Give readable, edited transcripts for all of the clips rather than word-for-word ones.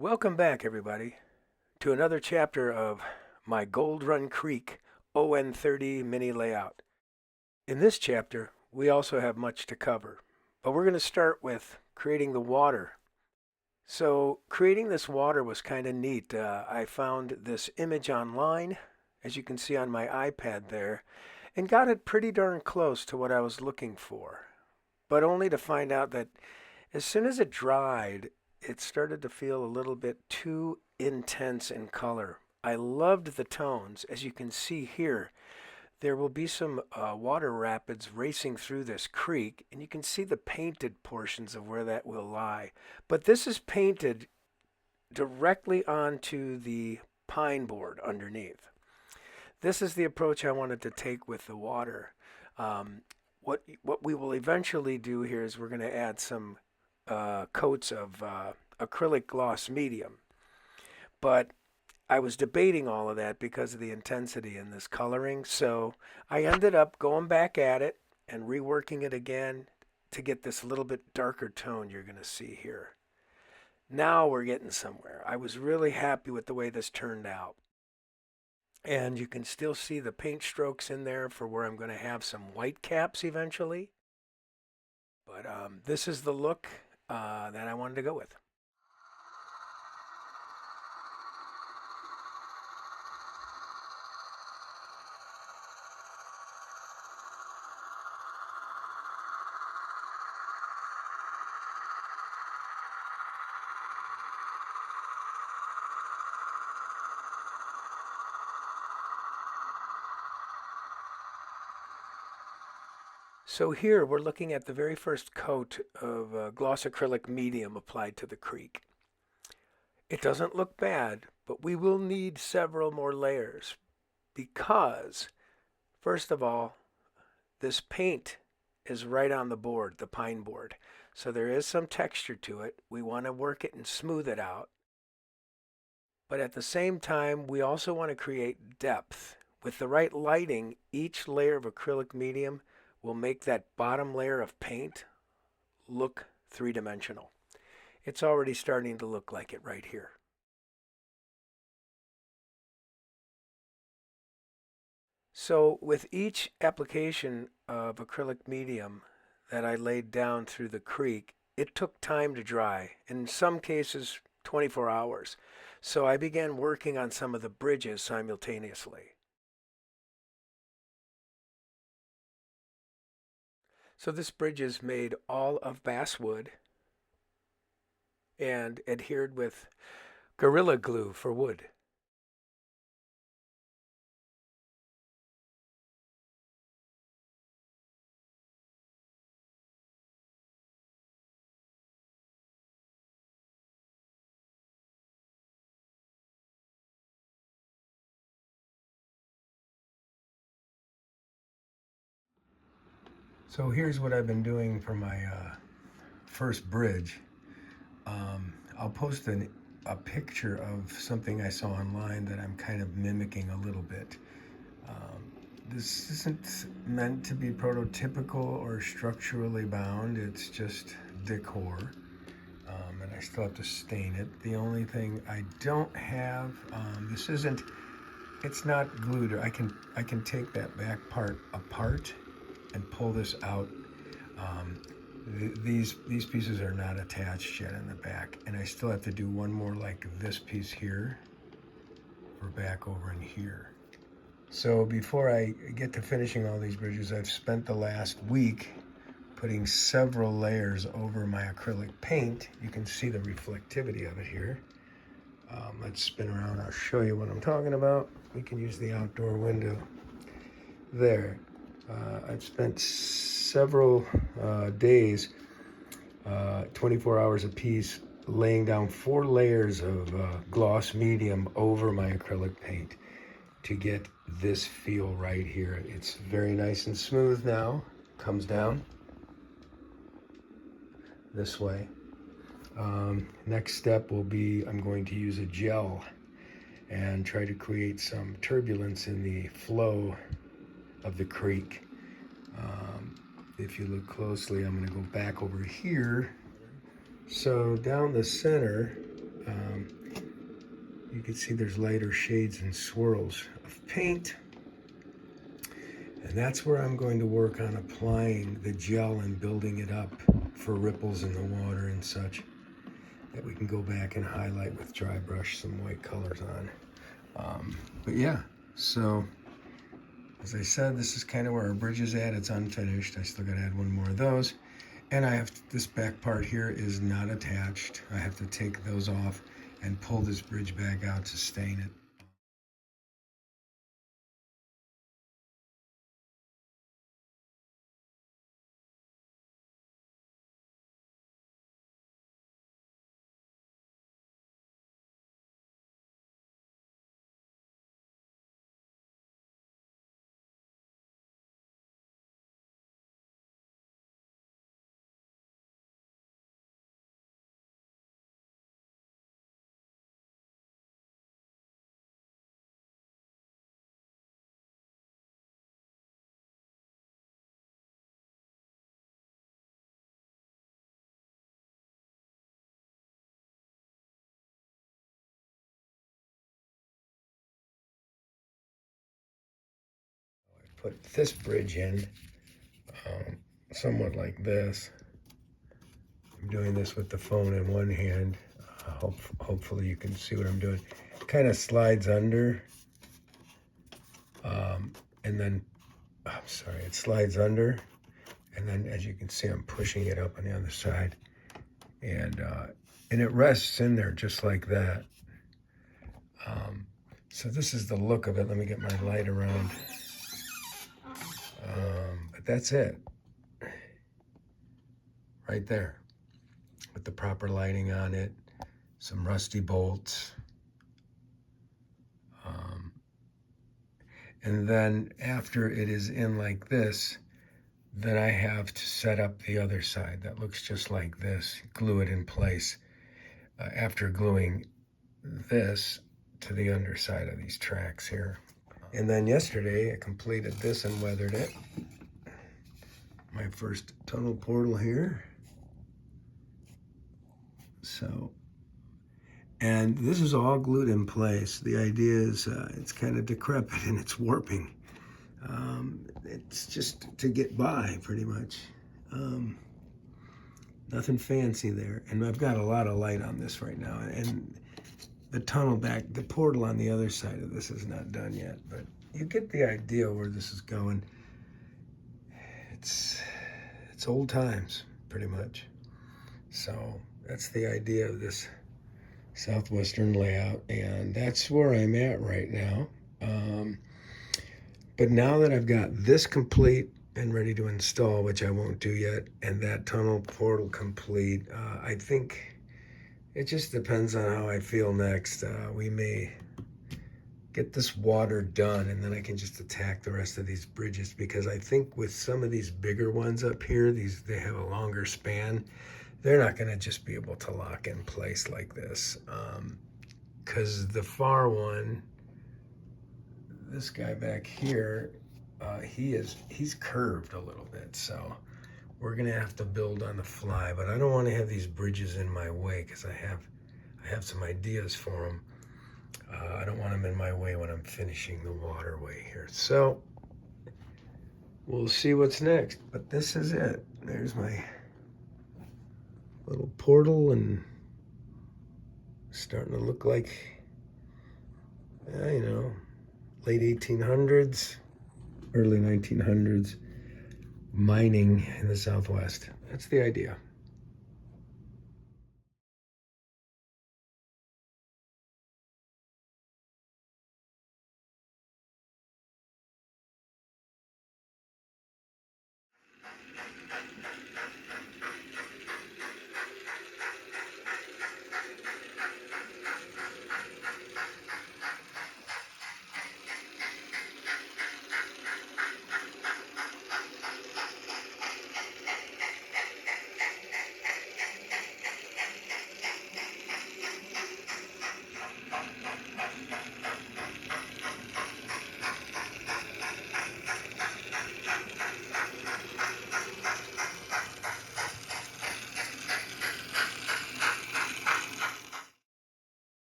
Welcome back, everybody, to another chapter of my Gold Run Creek ON30 mini layout. In this chapter, we also have much to cover, but we're going to start with creating the water. So, creating this water was kind of neat. I found this image online, as you can see on my iPad there, and got it pretty darn close to what I was looking for, but only to find out that as soon as it dried, it started to feel a little bit too intense in color. I loved the tones. As you can see here, there will be some water rapids racing through this creek, and you can see the painted portions of where that will lie. But this is painted directly onto the pine board underneath. This is the approach I wanted to take with the water. Um, what we will eventually do here is we're going to add some coats of acrylic gloss medium. But I was debating all of that because of the intensity in this coloring. So I ended up going back at it and reworking it again to get this little bit darker tone you're going to see here. Now we're getting somewhere. I was really happy with the way this turned out. And you can still see the paint strokes in there for where I'm going to have some white caps eventually. But this is the look that I wanted to go with. So here we're looking at the very first coat of gloss acrylic medium applied to the creek. It doesn't look bad, but we will need several more layers because, first of all, this paint is right on the board, the pine board. So there is some texture to it. We want to work it and smooth it out. But at the same time, we also want to create depth. With the right lighting, each layer of acrylic medium will make that bottom layer of paint look three-dimensional. It's already starting to look like it right here. So with each application of acrylic medium that I laid down through the creek, it took time to dry, in some cases 24 hours. So I began working on some of the bridges simultaneously. So this bridge is made all of basswood and adhered with Gorilla Glue for wood. So here's what I've been doing for my first bridge. I'll post a picture of something I saw online that I'm kind of mimicking a little bit. Um, this isn't meant to be prototypical or structurally bound, it's just decor. And I still have to stain it. The only thing I don't have, this isn't, it's not glued. I can take that back part apart and pull this out. Um, these pieces are not attached yet in the back, and I still have to do one more like this piece here for back over in here. So before I get to finishing all these bridges, I've spent the last week putting several layers over my acrylic paint. You can see the reflectivity of it here. Let's spin around, I'll show you what I'm talking about. We can use the outdoor window there. I've spent several days, 24 hours apiece, laying down 4 layers of gloss medium over my acrylic paint to get this feel right here. It's very nice and smooth now. Comes down this way. Next step will be I'm going to use a gel and try to create some turbulence in the flow of the creek. If you look closely, I'm going to go back over here. So down the center, You can see there's lighter shades and swirls of paint. And that's where I'm going to work on applying the gel and building it up for ripples in the water and such, that we can go back and highlight with dry brush some white colors on. But yeah, so as I said, this is kind of where our bridge is at. It's unfinished. I still got to add one more of those. And I have this back part here is not attached. I have to take those off and pull this bridge back out to stain it. Put this bridge in somewhat like this. I'm doing this with the phone in one hand. Hopefully you can see what I'm doing. Kind of slides under, and then, I'm sorry, it slides under, and then as you can see, I'm pushing it up on the other side, and it rests in there just like that. So this is the look of it. Let me get my light around. But that's it, right there, with the proper lighting on it, some rusty bolts. And then after it is in like this, then I have to set up the other side that looks just like this, glue it in place after gluing this to the underside of these tracks here. And then yesterday I completed this and weathered it. My first tunnel portal here. So, and this is all glued in place. The idea is it's kind of decrepit and it's warping. It's just to get by, pretty much. Nothing fancy there. And I've got a lot of light on this right now. And the tunnel back, the portal on the other side of this is not done yet. But you get the idea where this is going. It's old times, pretty much. So that's the idea of this southwestern layout. And that's where I'm at right now. But now that I've got this complete and ready to install, which I won't do yet, and that tunnel portal complete, I think it just depends on how I feel next. We may get this water done and then I can just attack the rest of these bridges, because I think with some of these bigger ones up here, they have a longer span. They're not gonna just be able to lock in place like this. Because the far one, this guy back here, he's curved a little bit, so we're gonna have to build on the fly. But I don't want to have these bridges in my way, because I have some ideas for them. I don't want them in my way when I'm finishing the waterway here. So we'll see what's next. But this is it. There's my little portal, and starting to look like, late 1800s, early 1900s mining in the Southwest. That's the idea.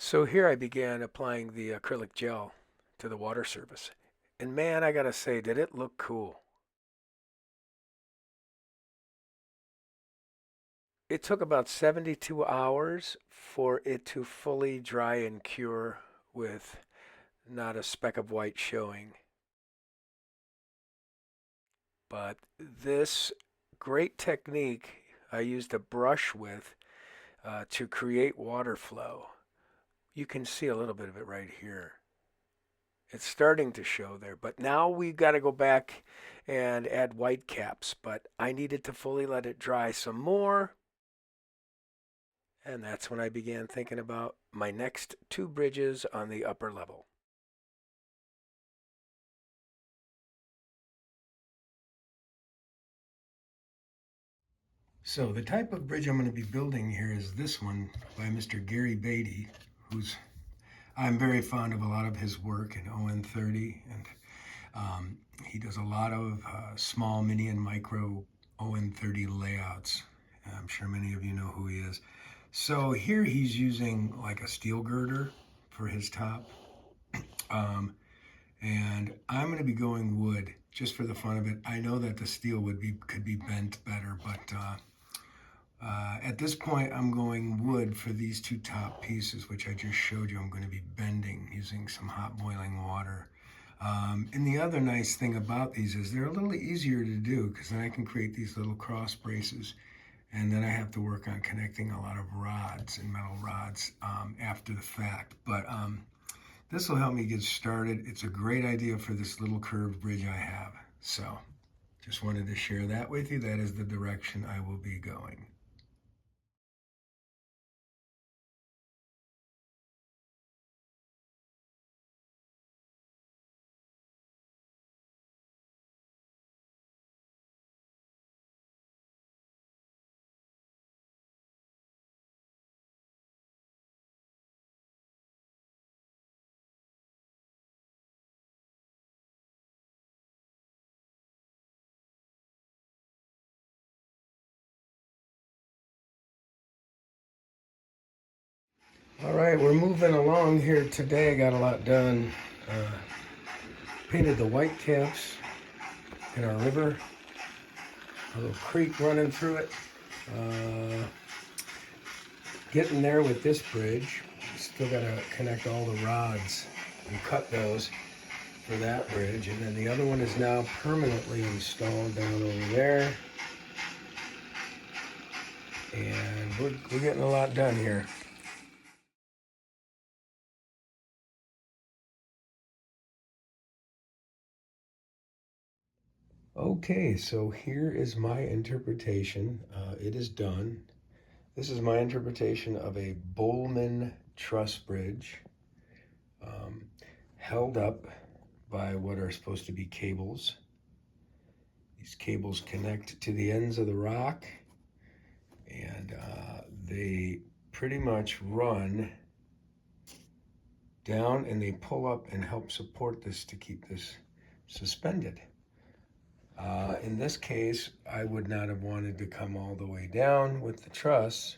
So here I began applying the acrylic gel to the water surface. And man, I gotta say, did it look cool. It took about 72 hours for it to fully dry and cure with not a speck of white showing. But this great technique I used a brush with to create water flow. You can see a little bit of it right here. It's starting to show there, but now we got to go back and add white caps. But I needed to fully let it dry some more, and that's when I began thinking about my next two bridges on the upper level. So the type of bridge I'm going to be building here is this one by Mr. Gary Beatty, who's I'm very fond of a lot of his work in ON30, and he does a lot of small, mini, and micro ON30 layouts. I'm sure many of you know who he is. So here he's using like a steel girder for his top. And I'm going to be going wood just for the fun of it. I know that the steel could be bent better, but at this point I'm going wood for these two top pieces, which I just showed you. I'm going to be bending using some hot boiling water. And the other nice thing about these is they're a little easier to do because then I can create these little cross braces, and then I have to work on connecting a lot of rods and metal rods after the fact. But this will help me get started. It's a great idea for this little curved bridge I have. So just wanted to share that with you. That is the direction I will be going. All right, we're moving along here today. I got a lot done. Uh, Painted the white caps in our river. A little creek running through it. Uh, Getting there with this bridge. Still got to connect all the rods and cut those for that bridge. And then the other one is now permanently installed down over there. And we're getting a lot done here. Okay, so here is my interpretation. It is done. This is my interpretation of a Bowman truss bridge, um, held up by what are supposed to be cables. These cables connect to the ends of the rock, and they pretty much run down, and they pull up and help support this to keep this suspended. In this case, I would not have wanted to come all the way down with the truss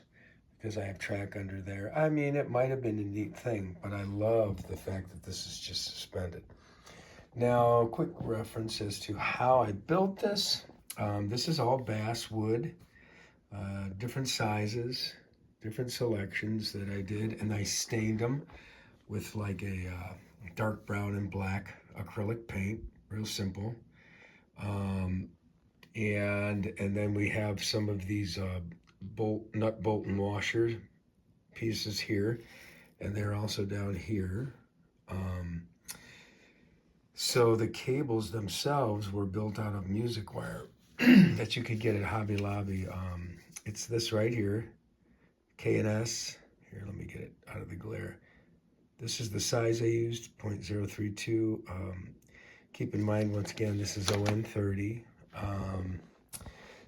because I have track under there. I mean, it might have been a neat thing, but I love the fact that this is just suspended. Now, quick reference as to how I built this. This is all bass wood, different sizes, different selections that I did, and I stained them with like a dark brown and black acrylic paint, real simple. Um, and then we have some of these nut bolt and washer pieces here, and they're also down here. Um, so the cables themselves were built out of music wire that you could get at Hobby Lobby. It's this right here, K&S. Here, let me get it out of the glare. This is the size I used, 0.032. Keep in mind, once again, this is ON30.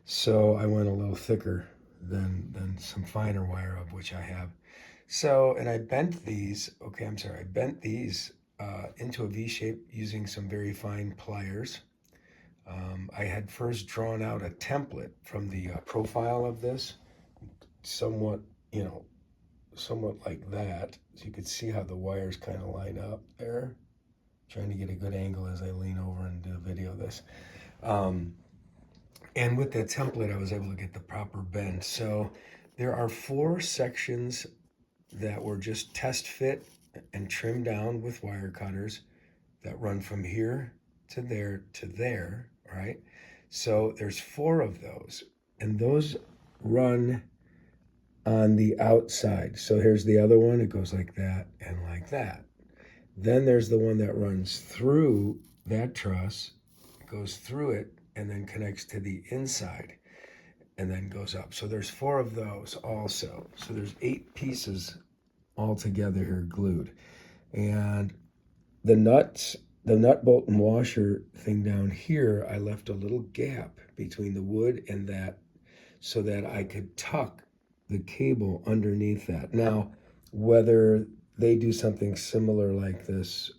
So I went a little thicker than some finer wire, of which I have. So, and I bent these, okay, I'm sorry, I bent these into a V shape using some very fine pliers. I had first drawn out a template from the profile of this, somewhat, you know, somewhat like that. So you could see how the wires kind of line up there. Trying to get a good angle as I lean over and do a video of this. And with that template, I was able to get the proper bend. So there are 4 sections that were just test fit and trimmed down with wire cutters that run from here to there, right? So there's 4 of those, and those run on the outside. So here's the other one. It goes like that and like that. Then there's the one that runs through that truss, goes through it, and then connects to the inside and then goes up. So there's 4 of those also. So there's 8 pieces all together here glued. And the nuts, the nut bolt and washer thing down here, I left a little gap between the wood and that so that I could tuck the cable underneath that. Now, whether they do something similar like this,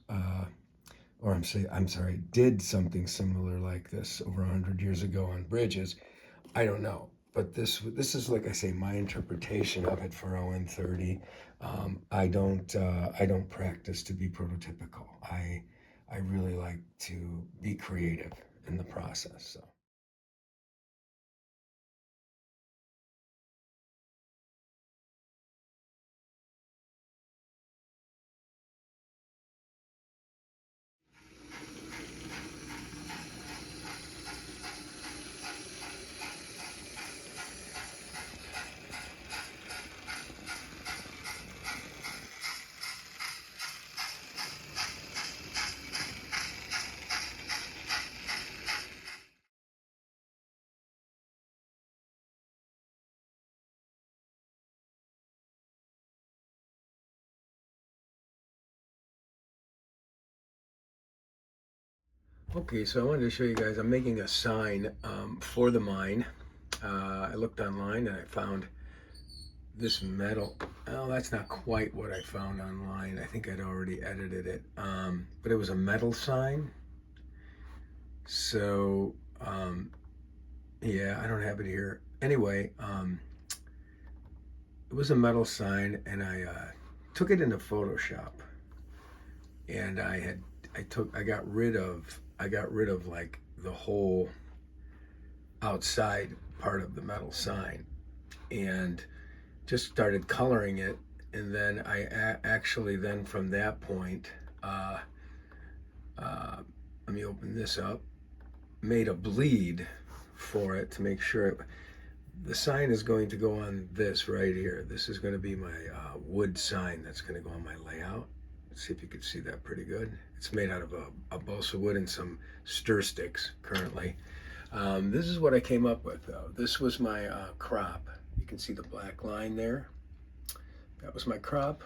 did something similar like this over 100 years ago on bridges, I don't know. But this is, like I say, my interpretation of it for ON30. I don't practice to be prototypical. I really like to be creative in the process. So. Okay, so I wanted to show you guys, I'm making a sign for the mine. I looked online and I found this metal. Oh, that's not quite what I found online. I think I'd already edited it. But it was a metal sign. So, yeah, I don't have it here. Anyway, it was a metal sign, and I took it into Photoshop, and I got rid of like the whole outside part of the metal sign, and just started coloring it. And then I actually then from that point, let me open this up, made a bleed for it to make sure the sign is going to go on this right here. This is going to be my wood sign that's going to go on my layout. Let's see if you can see that pretty good. It's made out of a balsa wood and some stir sticks currently. This is what I came up with though. This was my crop. You can see the black line there. That was my crop.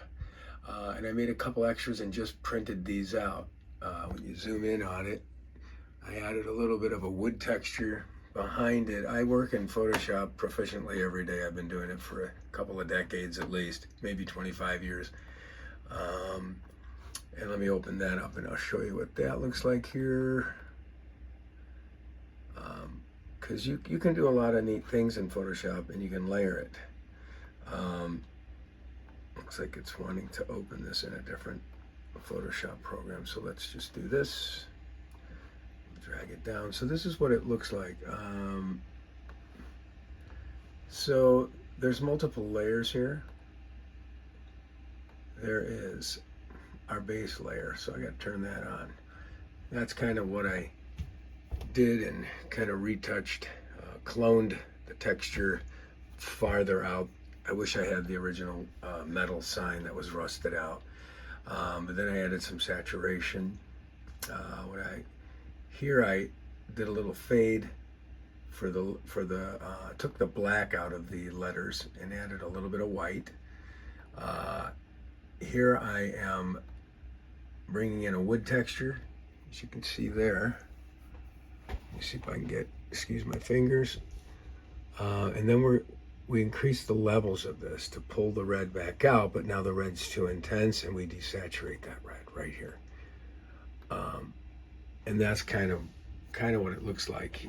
And I made a couple extras and just printed these out. When you zoom in on it, I added a little bit of a wood texture behind it. I work in Photoshop proficiently every day. I've been doing it for a couple of decades at least, maybe 25 years. And let me open that up and I'll show you what that looks like here. Because you can do a lot of neat things in Photoshop and you can layer it. Looks like it's wanting to open this in a different Photoshop program. So let's just do this. Drag it down. So this is what it looks like. So there's multiple layers here. There is our base layer. So I got to turn that on. That's kind of what I did and kind of retouched, cloned the texture farther out. I wish I had the original metal sign that was rusted out. But then I added some saturation. Here I did a little fade took the black out of the letters and added a little bit of white. Here I am bringing in a wood texture, as you can see there. Let me see if I can excuse my fingers. And then we increase the levels of this to pull the red back out, but now the red's too intense and we desaturate that red right here. And that's kind of what it looks like.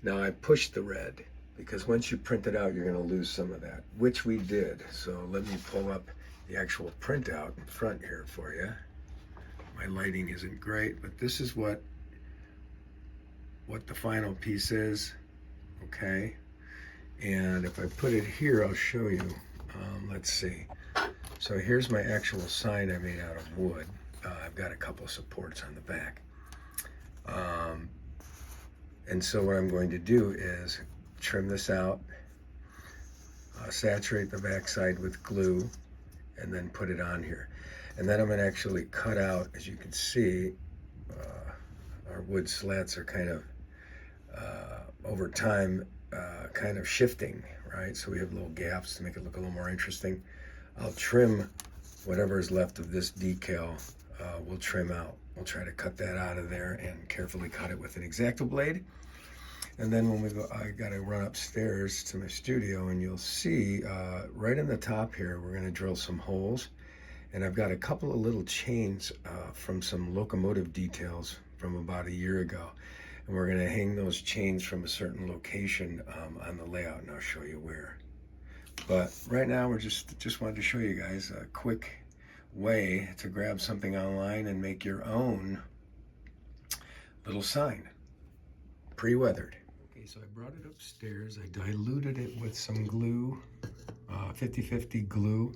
Now I pushed the red because once you print it out, you're going to lose some of that, which we did. So let me pull up the actual printout in front here for you. My lighting isn't great, but this is what the final piece is, okay? And if I put it here, I'll show you. Let's see. So here's my actual sign I made out of wood. I've got a couple supports on the back. And so what I'm going to do is trim this out, saturate the backside with glue, and then put it on here. And then I'm going to actually cut out, as you can see, our wood slats are kind of, over time, kind of shifting, right? So we have little gaps to make it look a little more interesting. I'll trim whatever is left of this decal, we'll trim out. We'll try to cut that out of there and carefully cut it with an X-Acto blade. And then when we go, I gotta run upstairs to my studio, and you'll see right in the top here, we're gonna drill some holes. And I've got a couple of little chains from some locomotive details from about a year ago. And we're gonna hang those chains from a certain location on the layout, and I'll show you where. But right now, we're just wanted to show you guys a quick way to grab something online and make your own little sign, pre-weathered. Okay, so I brought it upstairs. I diluted it with some glue, 50-50 glue,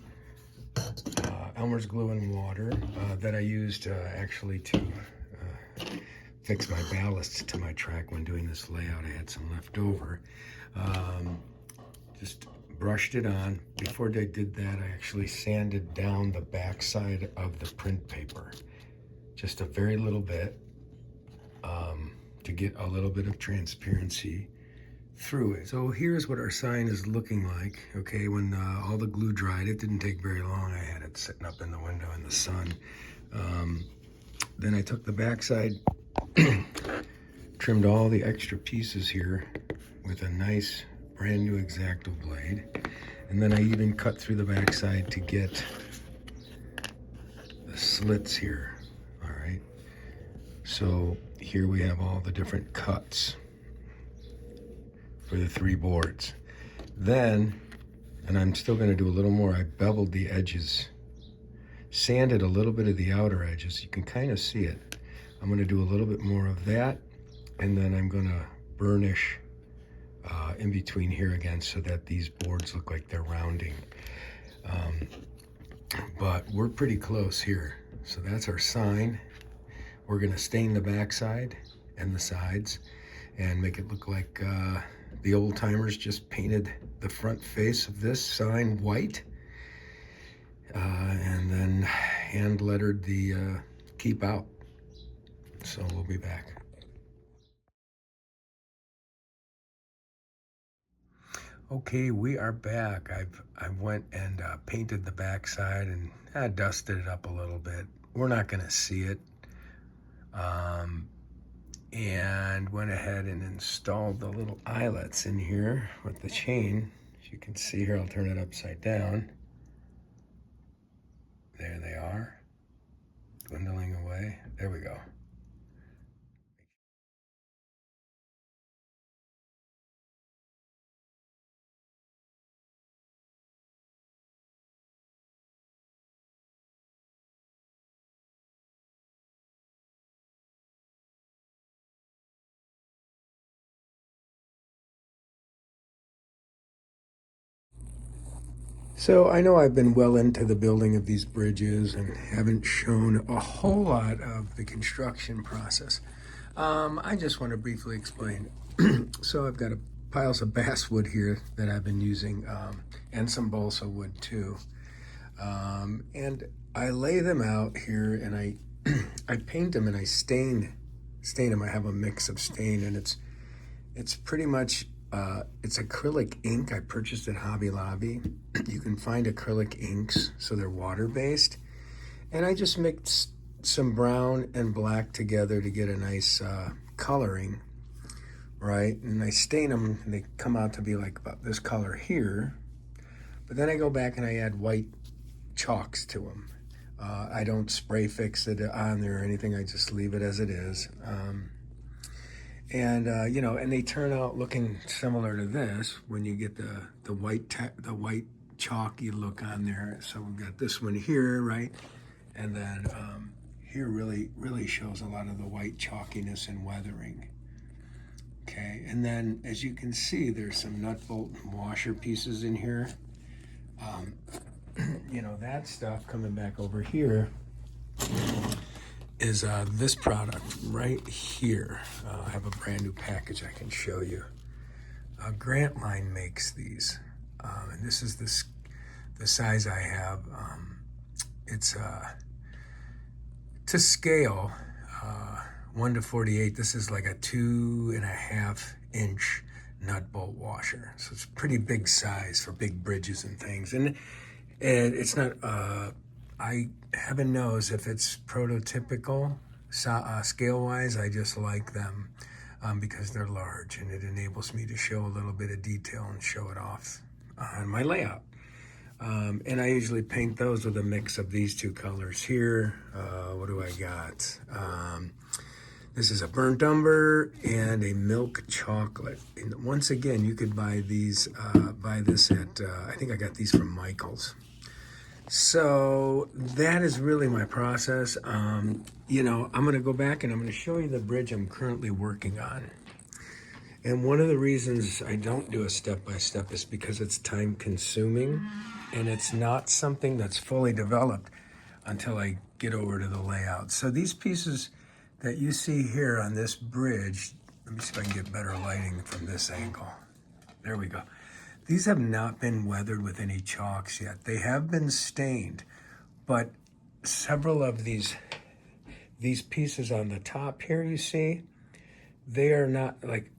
Elmer's glue and water that I used actually to fix my ballast to my track when doing this layout. I had some left over. Just brushed it on. Before I did that, I actually sanded down the back side of the print paper, just a very little bit, to get a little bit of transparency through it. So here's what our sign is looking like. Okay, when all the glue dried, it didn't take very long. I had it sitting up in the window in the sun. Then I took the backside, trimmed all the extra pieces here with a nice brand new X-Acto blade. And then I even cut through the backside to get the slits here. All right. So here we have all the different cuts for the 3 boards. Then, and I'm still going to do a little more, I beveled the edges, sanded a little bit of the outer edges. You can kind of see it. I'm going to do a little bit more of that, and then I'm going to burnish in between here again so that these boards look like they're rounding. But we're pretty close here. So that's our sign. We're going to stain the backside and the sides and make it look like the old timers just painted the front face of this sign white, and then hand lettered the keep out. So we'll be back. Okay, we are back. I went and painted the backside and I dusted it up a little bit. We're not going to see it. And went ahead and installed the little eyelets in here with the chain. As you can see here, I'll turn it upside down. There they are, dwindling away. There we go. So I know I've been well into the building of these bridges and haven't shown a whole lot of the construction process. I just want to briefly explain. So I've got piles of basswood here that I've been using, and some balsa wood too. And I lay them out here and I paint them and I stain them. I have a mix of stain, and it's pretty much it's acrylic ink I purchased at Hobby Lobby. You can find acrylic inks, so they're water-based. And I just mixed some brown and black together to get a nice coloring, right? And I stain them, and they come out to be like about this color here. But then I go back and I add white chalks to them. I don't spray fix it on there or anything. I just leave it as it is. And you know, and they turn out looking similar to this when you get the white chalky look on there. So we've got this one here, right? And then here really shows a lot of the white chalkiness and weathering. Okay, and then as you can see, there's some nut bolt and washer pieces in here. You know, that stuff coming back over here is this product right here. I have a brand new package I can show you. Grant Line makes these, and this is the size I have. It's to scale, 1 to 48. This is like a 2.5-inch nut bolt washer, so it's a pretty big size for big bridges and things. And it's not. I heaven knows if it's prototypical scale wise. I just like them because they're large and it enables me to show a little bit of detail and show it off on my layout. And I usually paint those with a mix of these two colors here. What do I got? This is a burnt umber and a milk chocolate. And once again, you could buy these, buy this at, I think I got these from Michael's. So that is really my process. You know, I'm going to go back and I'm going to show you the bridge I'm currently working on. And one of the reasons I don't do a step-by-step is because it's time consuming and it's not something that's fully developed until I get over to the layout. So these pieces that you see here on this bridge, let me see if I can get better lighting from this angle. There we go. These have not been weathered with any chalks yet. They have been stained, but several of these pieces on the top here, you see, they are not like,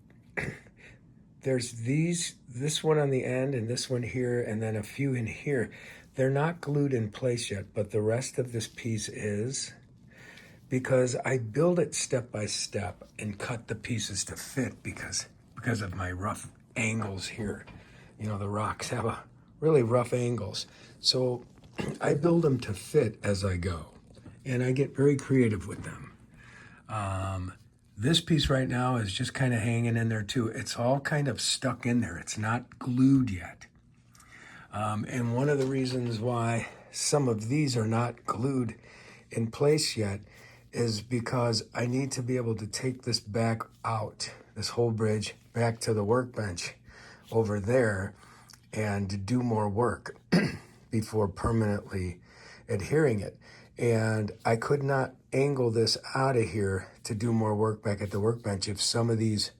there's this one on the end and this one here, and then a few in here. They're not glued in place yet, but the rest of this piece is, because I build it step by step and cut the pieces to fit because of my rough angles here. You know, the rocks have a really rough angles. So I build them to fit as I go. And I get very creative with them. This piece right now is just kind of hanging in there too. It's all kind of stuck in there. It's not glued yet. And one of the reasons why some of these are not glued in place yet is because I need to be able to take this back out, this whole bridge, back to the workbench over there and do more work before permanently adhering it. And I could not angle this out of here to do more work back at the workbench if some of these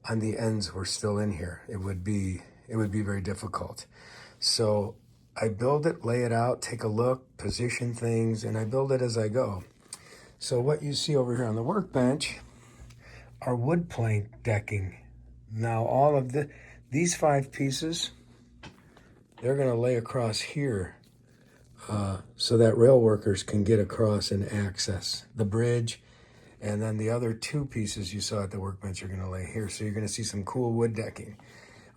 on the ends were still in here. It would be very difficult. So I build it, lay it out, take a look, position things, and I build it as I go. So what you see over here on the workbench are wood plank decking. Now all of these 5 pieces, they're going to lay across here so that rail workers can get across and access the bridge. And then the other 2 pieces you saw at the workbench are going to lay here. So you're going to see some cool wood decking.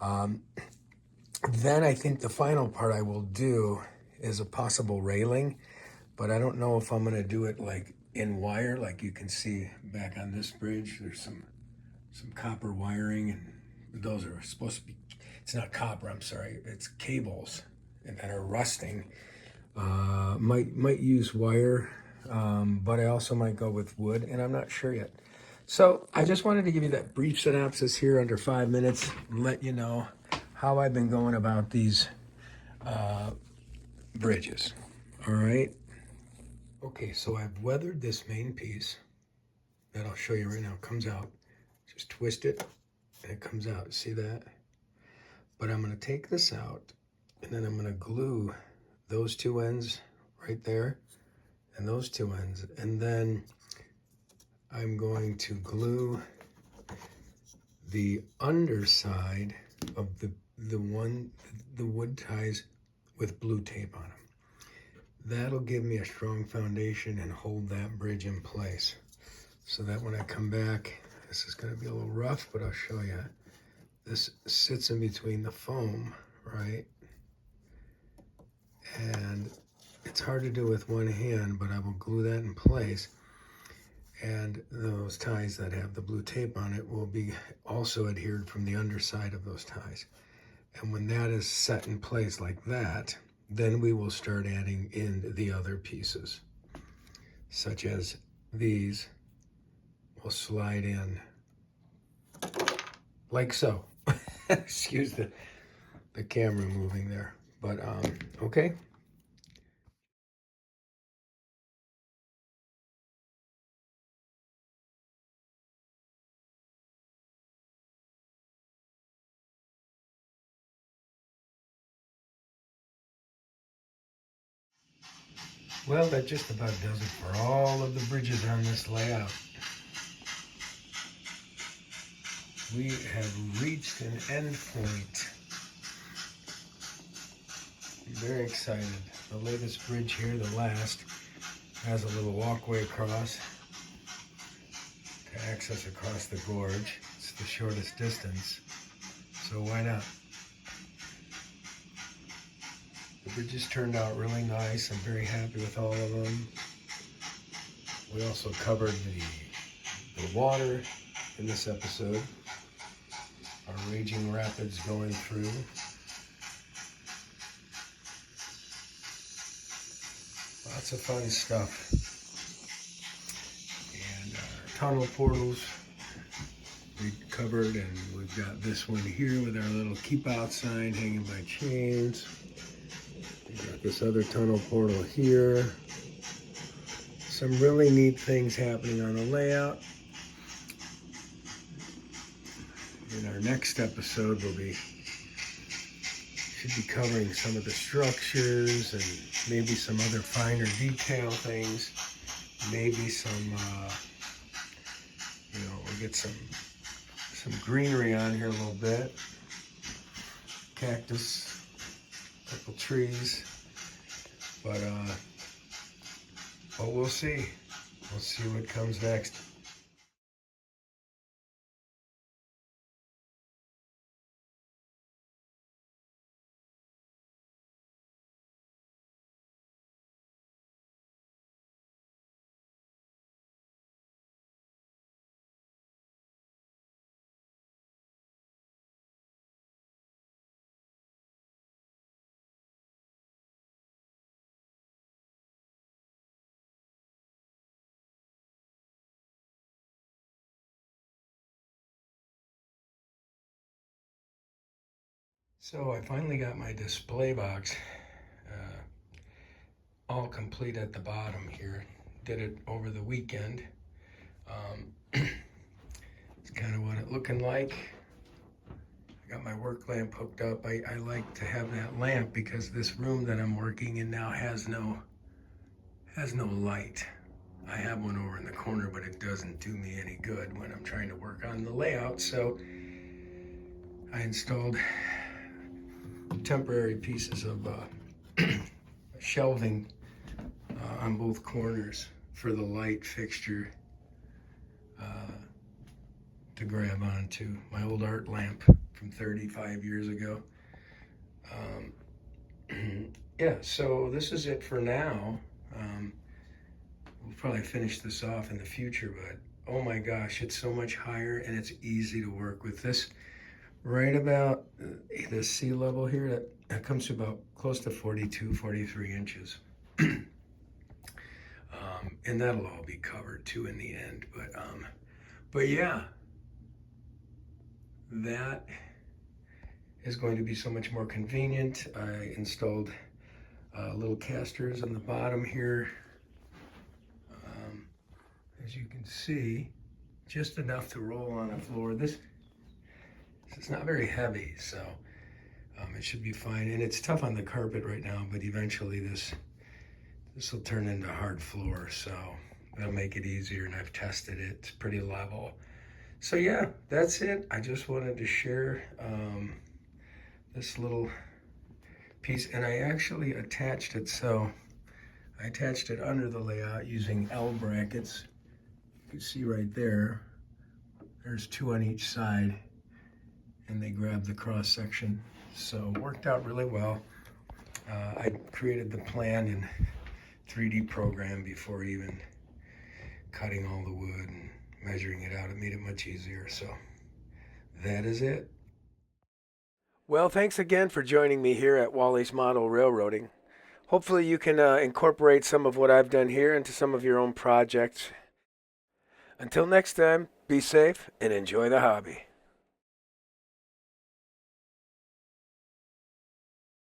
Then I think the final part I will do is a possible railing, but I don't know if I'm going to do it like in wire, like you can see back on this bridge. There's some copper wiring, and those are supposed to be, it's not copper, I'm sorry, it's cables that are rusting. Might use wire, but I also might go with wood, and I'm not sure yet. So I just wanted to give you that brief synopsis here under 5 minutes and let you know how I've been going about these bridges. All right. Okay, so I've weathered this main piece that I'll show you right now. It comes out. Just twist it and it comes out. See that? But I'm going to take this out and then I'm going to glue those 2 ends right there and those 2 ends. And then I'm going to glue the underside of the wood ties with blue tape on them. That'll give me a strong foundation and hold that bridge in place so that when I come back, this is going to be a little rough, but I'll show you. This sits in between the foam, right? And it's hard to do with one hand, but I will glue that in place. And those ties that have the blue tape on it will be also adhered from the underside of those ties. And when that is set in place like that, then we will start adding in the other pieces, such as these will slide in like so. Excuse the camera moving there. But okay. Well, that just about does it for all of the bridges on this layout. We have reached an end point. I'm very excited. The latest bridge here, the last, has a little walkway across to access across the gorge. It's the shortest distance, so why not? The bridges turned out really nice. I'm very happy with all of them. We also covered the water in this episode. Our raging rapids going through. Lots of fun stuff. And our tunnel portals we covered, and we've got this one here with our little keep out sign hanging by chains. We've got this other tunnel portal here. Some really neat things happening on the layout. In our next episode, should be covering some of the structures and maybe some other finer detail things. Maybe some, we'll get some greenery on here a little bit. Cactus, a couple trees, but we'll see. We'll see what comes next. So I finally got my display box all complete at the bottom here. Did it over the weekend. It's kind of what it's looking like. I got my work lamp hooked up. I like to have that lamp because this room that I'm working in now has no light. I have one over in the corner, but it doesn't do me any good when I'm trying to work on the layout. So I installed temporary pieces of shelving on both corners for the light fixture to grab onto. My old art lamp from 35 years ago. Yeah, so this is it for now. We'll probably finish this off in the future, but oh my gosh, it's so much higher and it's easy to work with. This right about the sea level here, that comes to about close to 42, 43 inches. And that'll all be covered too in the end. But yeah, that is going to be so much more convenient. I installed little casters on the bottom here. As you can see, just enough to roll on the floor. This is not very heavy, so it should be fine. And it's tough on the carpet right now, but eventually this will turn into hard floor, so that'll make it easier, and I've tested it. It's pretty level. So yeah, that's it. I just wanted to share this little piece, and I actually attached it. So I attached it under the layout using L brackets. You can see right there, there's two on each side, and they grab the cross section. So it worked out really well. I created the plan in 3D program before even cutting all the wood and measuring it out. It made it much easier. So that is it. Well, thanks again for joining me here at Wally's Model Railroading. Hopefully you can incorporate some of what I've done here into some of your own projects. Until next time, be safe and enjoy the hobby.